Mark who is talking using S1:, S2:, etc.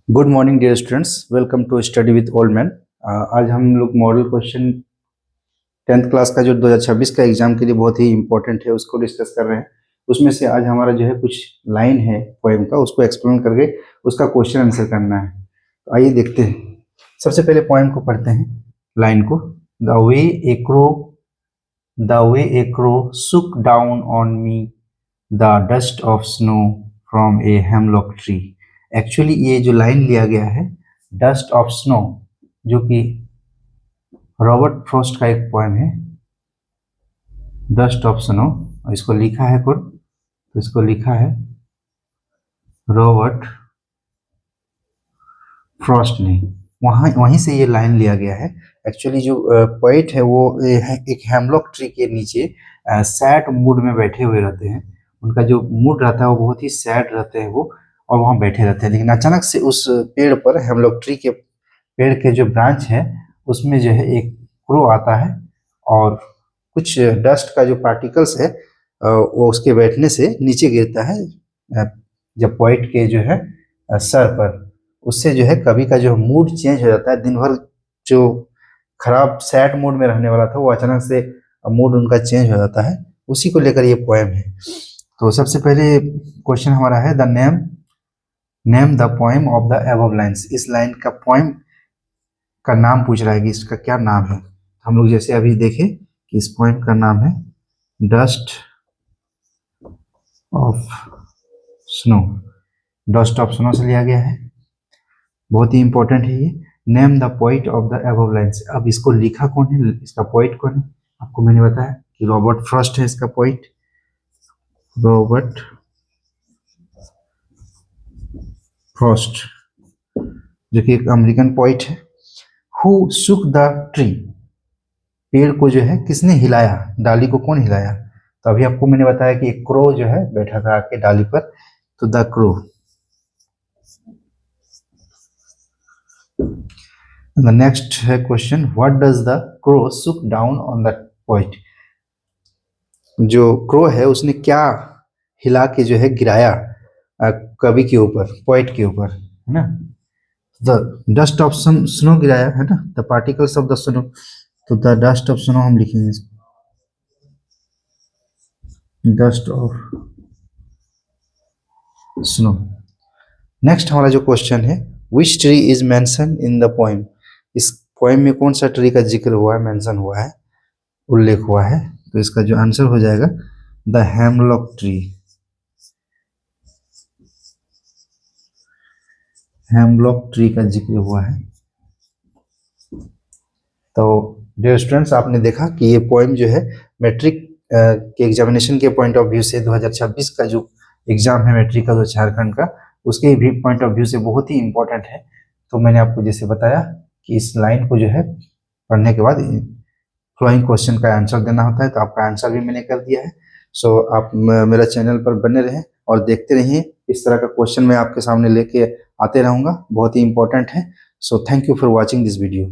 S1: Good morning dear students, welcome to study with old man. आज हम लोग model question 10th class का जो 2026 का एग्जाम के लिए बहुत ही इंपॉर्टेंट है उसको डिस्कस कर रहे हैं। उसमें से आज हमारा जो है कुछ लाइन है पोएम का, उसको एक्सप्लेन करके उसका क्वेश्चन आंसर करना है। तो आइए देखते हैं। सबसे पहले पोएम को पढ़ते हैं, लाइन को। द वे ए क्रो सुक down on me the dust of snow from a hemlock tree. Actually ये जो लाइन लिया गया है डस्ट ऑफ स्नो, जो कि रॉबर्ट फ्रॉस्ट का एक पोएम है, डस्ट ऑफ स्नो। इसको लिखा है कौन? तो इसको लिखा है रॉबर्ट फ्रॉस्ट ने। वहीं से ये लाइन लिया गया है। एक्चुअली जो पोएट है वो एक हेमलॉक ट्री के नीचे सैड मूड में बैठे हुए रहते हैं। उनका जो मूड रहता है वो बहुत ही सैड रहते हैं वो, और वहाँ बैठे रहते हैं। लेकिन अचानक से उस पेड़ पर, हेमलॉक ट्री के पेड़ के जो ब्रांच है उसमें जो है एक क्रो आता है, और कुछ डस्ट का जो पार्टिकल्स है वो उसके बैठने से नीचे गिरता है जब पोएट के जो है सर पर। उससे जो है कवि का जो मूड चेंज हो जाता है। दिन भर जो खराब सैड मूड में रहने वाला था वो अचानक से मूड उनका चेंज हो जाता है। उसी को लेकर ये पोएम है। तो सबसे पहले क्वेश्चन हमारा है the name the poem of the above lines. इस लाइन का पोएम का नाम पूछ रहा है कि इसका क्या नाम है। हम लोग जैसे अभी देखें कि इस पोएम का नाम है dust of snow. Dust of snow से लिया गया है, बहुत ही इंपॉर्टेंट है ये। Name the poet of the above lines. अब इसको लिखा कौन है, इसका पोइट कौन है? आपको मैंने बताया कि रॉबर्ट फ्रॉस्ट है इसका पोइट, रॉबर्ट फ्रॉस्ट, जो कि एक अमेरिकन पोइट है। Who shook the tree. पेड़ को जो है किसने हिलाया, डाली को कौन हिलाया? तो अभी आपको मैंने बताया कि एक क्रो जो है बैठा था आके डाली पर, तो द क्रो। The next है question, what does the crow look down on the poet। जो क्रो है उसने क्या हिला के जो है गिराया कवि के ऊपर, पोएट के ऊपर, है ना। द डस्ट ऑफ स्नो गिराया है ना, the particles of the snow. तो द डस्ट ऑफ स्नो हम लिखेंगे इसको, डस्ट ऑफ स्नो। नेक्स्ट हमारा जो क्वेश्चन है, which tree is mention in the poem. इस पोएम में कौन सा ट्री का जिक्र हुआ है, मेंशन हुआ है, उल्लेख हुआ है? तो इसका जो आंसर हो जाएगा the hemlock tree. Hemlock tree का जिक्र हुआ है। तो डियर स्टूडेंट्स, आपने देखा कि ये पोएम जो है मैट्रिक के एग्जामिनेशन के पॉइंट ऑफ व्यू से 2026 का जो एग्जाम है मैट्रिक का, जो झारखंड का, उसके भी पॉइंट ऑफ व्यू से बहुत ही इंपॉर्टेंट है। तो मैंने आपको जैसे बताया कि इस लाइन को जो है पढ़ने के बाद फ्लोइंग क्वेश्चन का आंसर देना होता है, तो आपका आंसर भी मैंने कर दिया है। सो आप मेरा चैनल पर बने रहें और देखते रहिए। इस तरह का क्वेश्चन मैं आपके सामने लेके आते रहूँगा, बहुत ही इंपॉर्टेंट है। So thank you for watching this video.